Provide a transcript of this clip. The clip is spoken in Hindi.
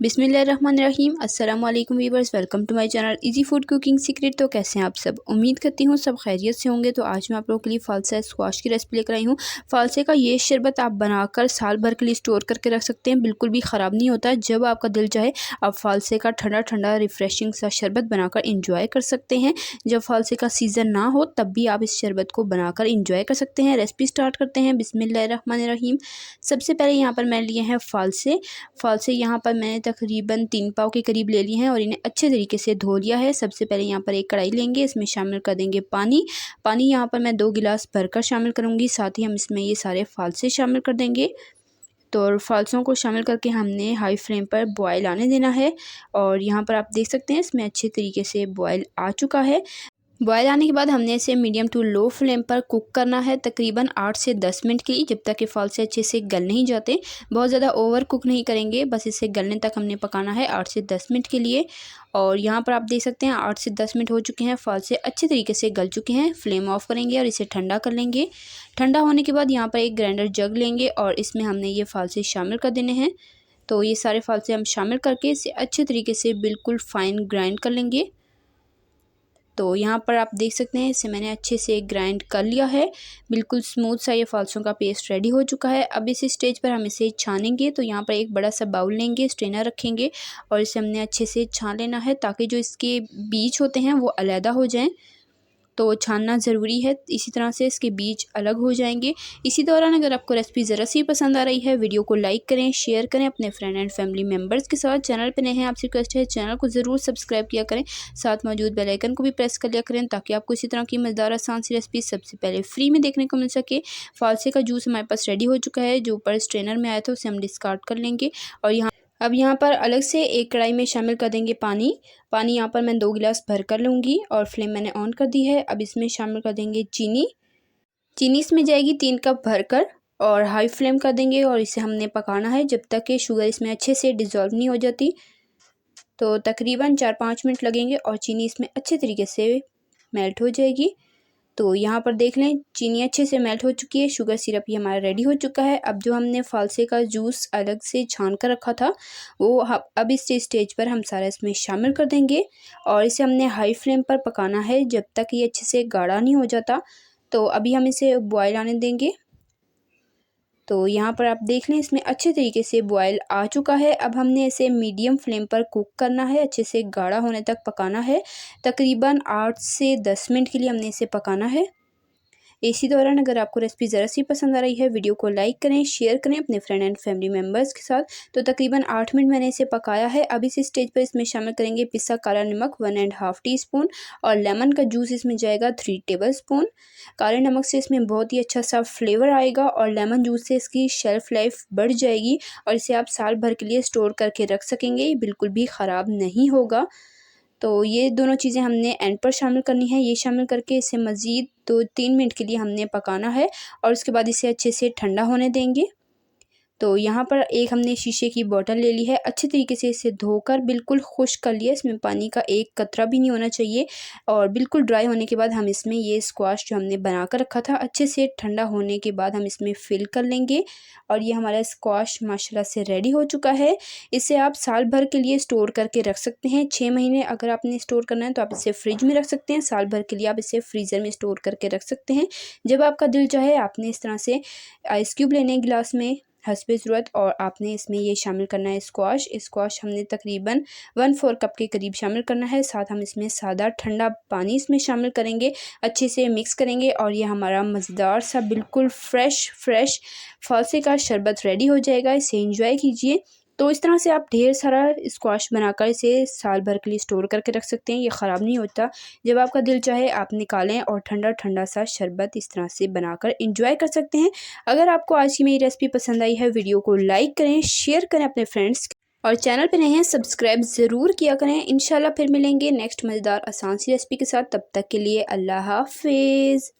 बिस्मिल्लाहिर्रहमानिर्रहीम। अस्सलाम वालेकुम viewers, welcome to my channel easy food cooking secret. तो कैसे हैं आप सब? उम्मीद करती हूँ सब खैरियत से होंगे। तो आज मैं आप लोगों के लिए फालसा स्क्वाश की रेसिपी लेकर आई हूँ। फालसे का ये शरबत आप बनाकर साल भर के लिए स्टोर करके रख सकते हैं, बिल्कुल भी ख़राब नहीं होता। जब आपका दिल चाहे आप फालसे का ठंडा ठंडा रिफ़्रेशिंग सा शरबत बनाकर इंजॉय कर सकते हैं। जब फालसे का सीज़न ना हो तब भी आप इस शरबत को बनाकर इंजॉय कर सकते हैं। रेसिपी स्टार्ट करते हैं। बिस्मिल्लाहिर्रहमानिर्रहीम। सबसे पहले यहाँ पर मैंने लिए हैं फालसे यहाँ पर मैंने तकरीबन 3 पाव के करीब ले लिए हैं और इन्हें अच्छे तरीके से धो लिया है। सबसे पहले यहाँ पर एक कढ़ाई लेंगे, इसमें शामिल कर देंगे पानी यहाँ पर मैं 2 गिलास भरकर शामिल करूँगी। साथ ही हम इसमें ये सारे फालसे शामिल कर देंगे। तो फालसों को शामिल करके हमने हाई फ्लेम पर बॉयल आने देना है। और यहाँ पर आप देख सकते हैं इसमें अच्छे तरीके से बॉयल आ चुका है। बॉयल आने के बाद हमने इसे मीडियम टू लो फ्लेम पर कुक करना है तकरीबन 8 से 10 मिनट के लिए, जब तक कि फालसे अच्छे से गल नहीं जाते। बहुत ज़्यादा ओवर कुक नहीं करेंगे, बस इसे गलने तक हमने पकाना है 8 से 10 मिनट के लिए। और यहाँ पर आप देख सकते हैं 8 से 10 मिनट हो चुके हैं, फालसे अच्छे तरीके से गल चुके हैं। फ्लेम ऑफ करेंगे और इसे ठंडा कर लेंगे। ठंडा होने के बाद यहाँ पर एक ग्राइंडर जग लेंगे और इसमें हमने ये फालसे शामिल कर देने हैं। तो ये सारे फालसे हम शामिल करके इसे अच्छे तरीके से बिल्कुल फाइन ग्राइंड कर लेंगे। तो यहाँ पर आप देख सकते हैं इसे मैंने अच्छे से ग्राइंड कर लिया है। बिल्कुल स्मूथ सा ये फालसों का पेस्ट रेडी हो चुका है। अब इस स्टेज पर हम इसे छानेंगे। तो यहाँ पर एक बड़ा सा बाउल लेंगे, स्ट्रेनर रखेंगे और इसे हमने अच्छे से छान लेना है ताकि जो इसके बीज होते हैं वो अलहदा हो जाएं। तो छानना ज़रूरी है, इसी तरह से इसके बीज अलग हो जाएंगे। इसी दौरान अगर आपको रेसिपी ज़रा सी पसंद आ रही है, वीडियो को लाइक करें, शेयर करें अपने फ्रेंड एंड फैमिली मेम्बर्स के साथ। चैनल पे नए हैं आपसे रिक्वेस्ट है चैनल को ज़रूर सब्सक्राइब किया करें, साथ मौजूद बेल आइकन को भी प्रेस कर लिया करें ताकि आपको इसी तरह की मज़ेदार आसान सी रेसिपी सबसे पहले फ्री में देखने को मिल सके। फालसे का जूस हमारे पास रेडी हो चुका है, जो ऊपर स्ट्रेनर में आया था उसे हम डिस्कार्ड कर लेंगे। और अब यहाँ पर अलग से एक कढ़ाई में शामिल कर देंगे पानी यहाँ पर मैं 2 गिलास भर कर लूँगी और फ्लेम मैंने ऑन कर दी है। अब इसमें शामिल कर देंगे चीनी इसमें जाएगी 3 कप भरकर और हाई फ्लेम कर देंगे और इसे हमने पकाना है जब तक कि शुगर इसमें अच्छे से डिज़ोल्व नहीं हो जाती। तो तकरीबन 4-5 मिनट लगेंगे और चीनी इसमें अच्छे तरीके से मेल्ट हो जाएगी। तो यहाँ पर देख लें चीनी अच्छे से मेल्ट हो चुकी है, शुगर सिरप ये हमारा रेडी हो चुका है। अब जो हमने फालसे का जूस अलग से छान कर रखा था वो अब इस स्टेज पर हम सारा इसमें शामिल कर देंगे और इसे हमने हाई फ्लेम पर पकाना है जब तक ये अच्छे से गाढ़ा नहीं हो जाता। तो अभी हम इसे बॉयल आने देंगे। तो यहाँ पर आप देख लें इसमें अच्छे तरीके से बॉयल आ चुका है। अब हमने इसे मीडियम फ्लेम पर कुक करना है, अच्छे से गाढ़ा होने तक पकाना है। तकरीबन 8 से 10 मिनट के लिए हमने इसे पकाना है। इसी दौरान अगर आपको रेसिपी ज़रा सी पसंद आ रही है, वीडियो को लाइक करें, शेयर करें अपने फ्रेंड एंड फैमिली मेम्बर्स के साथ। तो तकरीबन 8 मिनट मैंने इसे पकाया है। अब इस स्टेज पर इसमें शामिल करेंगे पिसा काला नमक 1.5 टीस्पून और लेमन का जूस इसमें जाएगा 3 टेबल स्पून। काले नमक से इसमें बहुत ही अच्छा सा फ्लेवर आएगा और लेमन जूस से इसकी शेल्फ लाइफ बढ़ जाएगी और इसे आप साल भर के लिए स्टोर करके रख सकेंगे, ये बिल्कुल भी ख़राब नहीं होगा। तो ये दोनों चीज़ें हमने एंड पर शामिल करनी है। ये शामिल करके इसे मज़ीद 2-3 मिनट के लिए हमने पकाना है और उसके बाद इसे अच्छे से ठंडा होने देंगे। तो यहाँ पर एक हमने शीशे की बोतल ले ली है, अच्छे तरीके से इसे धोकर बिल्कुल खुश्क कर लिया, इसमें पानी का एक कतरा भी नहीं होना चाहिए। और बिल्कुल ड्राई होने के बाद हम इसमें ये स्क्वाश जो हमने बना कर रखा था अच्छे से ठंडा होने के बाद हम इसमें फ़िल कर लेंगे। और ये हमारा स्क्वाश माशाल्लाह से रेडी हो चुका है। इसे आप साल भर के लिए स्टोर करके रख सकते हैं। 6 महीने अगर आपने स्टोर करना है तो आप इसे फ्रिज में रख सकते हैं, साल भर के लिए आप इसे फ्रीज़र में स्टोर करके रख सकते हैं। जब आपका दिल चाहे आपने इस तरह से आइस क्यूब लेने गिलास में हस्बे ज़रूरत और आपने इसमें ये शामिल करना है स्क्वाश हमने तकरीबन 1/4 कप के करीब शामिल करना है। साथ हम इसमें सादा ठंडा पानी इसमें शामिल करेंगे, अच्छे से मिक्स करेंगे और ये हमारा मज़ेदार सा बिल्कुल फ्रेश फालसे का शरबत रेडी हो जाएगा। इसे एंजॉय कीजिए। तो इस तरह से आप ढेर सारा स्क्वाश बनाकर इसे साल भर के लिए स्टोर करके रख सकते हैं, ये ख़राब नहीं होता। जब आपका दिल चाहे आप निकालें और ठंडा ठंडा सा शरबत इस तरह से बनाकर एंजॉय कर सकते हैं। अगर आपको आज की मेरी रेसिपी पसंद आई है, वीडियो को लाइक करें, शेयर करें अपने फ्रेंड्स और चैनल पे नए हैं सब्सक्राइब ज़रूर किया करें। इंशाल्लाह फिर मिलेंगे नेक्स्ट मज़ेदार आसान सी रेसिपी के साथ। तब तक के लिए अल्लाह हाफिज़।